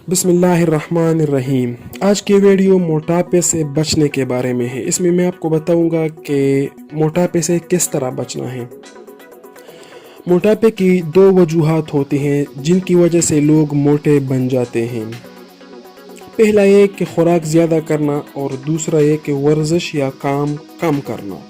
बिस्मिल्लाहिर्रहमानिर्रहीम। आज की वीडियो मोटापे से बचने के बारे में है। इसमें मैं आपको बताऊंगा कि मोटापे से किस तरह बचना है। मोटापे की दो वजूहात होती हैं जिनकी वजह से लोग मोटे बन जाते हैं। पहला ये कि खुराक ज़्यादा करना और दूसरा ये कि वर्जिश या काम कम करना।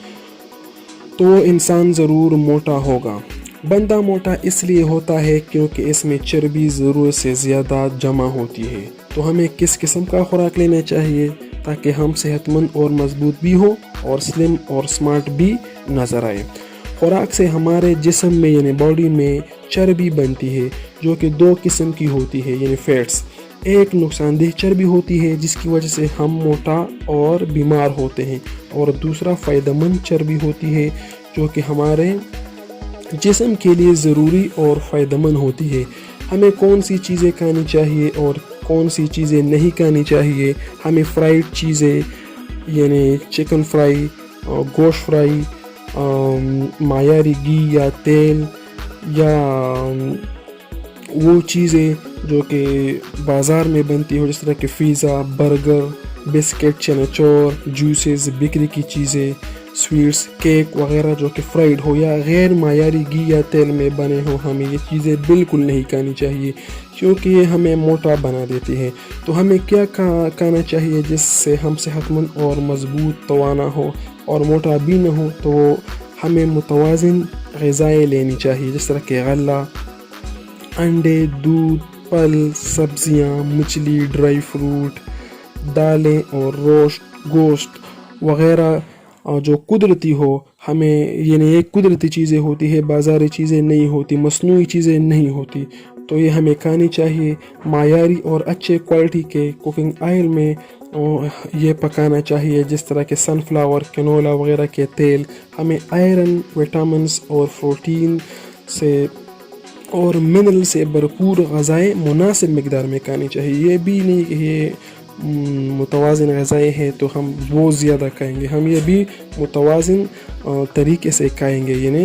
तो वो इंसान ज़रूर मोटा होगा। बंदा मोटा इसलिए होता है क्योंकि इसमें चर्बी ज़रूरत से ज़्यादा जमा होती है। तो हमें किस किस्म का खुराक लेना चाहिए ताकि हम सेहतमंद और मजबूत भी हो और स्लिम और स्मार्ट भी नज़र आए। खुराक से हमारे जिस्म में यानी बॉडी में चर्बी बनती है जो कि दो किस्म की होती है यानी फैट्स। एक नुकसानदेह चर्बी होती है जिसकी वजह से हम मोटा और बीमार होते हैं, और दूसरा फ़ायदेमंद चर्बी होती है जो कि हमारे जिस्म के लिए ज़रूरी और फ़ायदेमंद होती है। हमें कौन सी चीज़ें खानी चाहिए और कौन सी चीज़ें नहीं खानी चाहिए। हमें फ्राइड चीज़ें यानी चिकन फ्राई, गोश्त फ्राई, मायारी घी या तेल, या वो चीज़ें जो कि बाज़ार में बनती हो जिस तरह के पिज़्ज़ा, बर्गर, बिस्किट, चनाचोर, जूसेस, बेकरी की चीज़ें, स्वीट्स, केक वगैरह जो कि फ्राइड हो या गैर मायारी घी या तेल में बने हो, हमें ये चीज़ें बिल्कुल नहीं खानी चाहिए क्योंकि ये हमें मोटा बना देती है। तो हमें क्या खाना चाहिए जिससे हम सेहतमंद और मजबूत तवाना हो और मोटा भी न हो। तो हमें मुतवाज़िन ग़िज़ाएँ लेनी चाहिए जिस तरह के गल्ला, अंडे, दूध, फल, सब्जियां, मछली, ड्राई फ्रूट, दालें और गोश्त वगैरह जो कुदरती हो। हमें यानी एक कुदरती चीज़ें होती है, बाज़ारी चीज़ें नहीं होती, मसनूई चीज़ें नहीं होती। तो ये हमें खानी चाहिए। मायारी और अच्छे क्वालिटी के कुकिंग ऑयल में ये पकाना चाहिए जिस तरह के सनफ्लावर, कैनोला वगैरह के तेल। हमें आयरन, विटामिन्स और प्रोटीन से और मिनरल से भरपूर ग़िज़ाएँ मुनासिब मिक़दार में खानी चाहिए। ये भी नहीं कि ये मुतवाज़िन ग़िज़ाएँ हैं तो हम बहुत ज़्यादा खाएंगे। हम ये भी मुतवाज़िन तरीके से खाएंगे यानी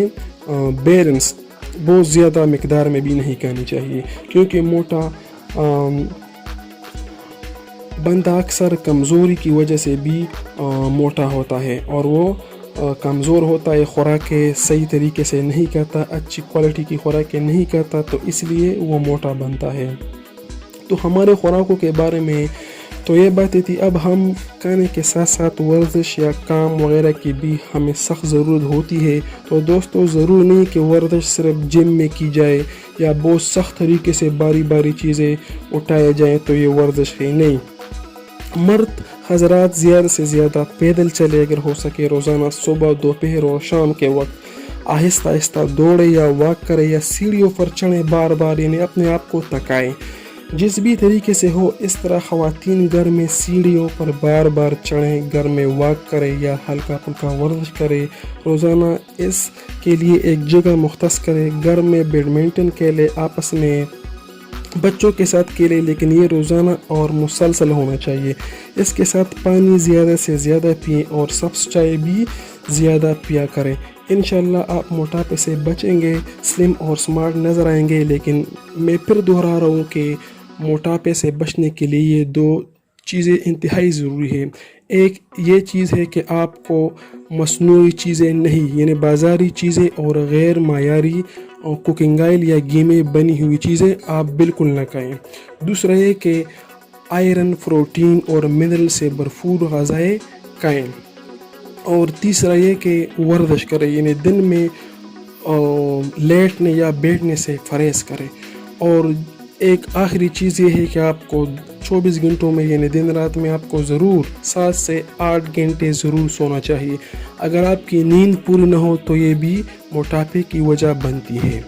बैलेंस, बहुत ज़्यादा मिक़दार में भी नहीं खानी चाहिए क्योंकि मोटा बंदा अक्सर कमज़ोरी की वजह से भी मोटा होता है, और वो कमज़ोर होता है, खुराकें सही तरीके से नहीं खाता, अच्छी क्वालिटी की खुराकें नहीं खाता, तो इसलिए वो मोटा बनता है। तो हमारे खुराकों के बारे में तो ये बातें थी। अब हम खाने के साथ साथ वर्जिश या काम वगैरह की भी हमें सख्त ज़रूरत होती है। तो दोस्तों, ज़रूर नहीं कि वर्जिश सिर्फ जिम में की जाए या बहुत सख्त तरीके से बारी बारी चीज़ें उठाए जाएँ तो ये वर्जिश है। नहीं, मर्द हज़रात ज़्यादा से ज़्यादा पैदल चले अगर हो सके, रोज़ाना सुबह, दोपहर और शाम के वक्त आहिस्ता आहिस्ता दौड़े या वॉक करे या सीढ़ियों पर चढ़े, बार बार यानी अपने आप को थकाएं। जिस भी तरीके से हो इस तरह ख़वातीन घर में सीढ़ियों पर बार बार चढ़ें, घर में वॉक करें या हल्का फुल्का वर्जिश करें। रोज़ाना इसके लिए एक जगह मुख्तस करें। घर में बैडमिंटन खेलें, आपस में बच्चों के साथ खेलें, लेकिन ये रोज़ाना और मुसलसल होना चाहिए। इसके साथ पानी ज़्यादा से ज़्यादा पिएं और सब्ज़ चाय भी ज़्यादा पिया करें। इंशाल्लाह आप मोटापे से बचेंगे, स्लिम और स्मार्ट नज़र आएंगे। लेकिन मैं फिर दोहरा रहा हूँ कि मोटापे से बचने के लिए ये दो चीज़ें इंतहाई ज़रूरी है। एक ये चीज़ है कि आपको मसनूई चीज़ें नहीं यानी बाज़ारी चीज़ें और गैर मायारी और कुकिंग ऑयल या घी में बनी हुई चीज़ें आप बिल्कुल ना खाएं। दूसरा ये कि आयरन, प्रोटीन और मिनरल से भरपूर ग़िज़ाएँ खाएं। और तीसरा ये कि वर्जिश करें यानी दिन में लेटने या बैठने से परहेज़ करें। और एक आखिरी चीज़ ये है कि आपको 24 घंटों में यानी दिन रात में आपको ज़रूर 7 से 8 घंटे ज़रूर सोना चाहिए। अगर आपकी नींद पूरी न हो तो ये भी मोटापे की वजह बनती है।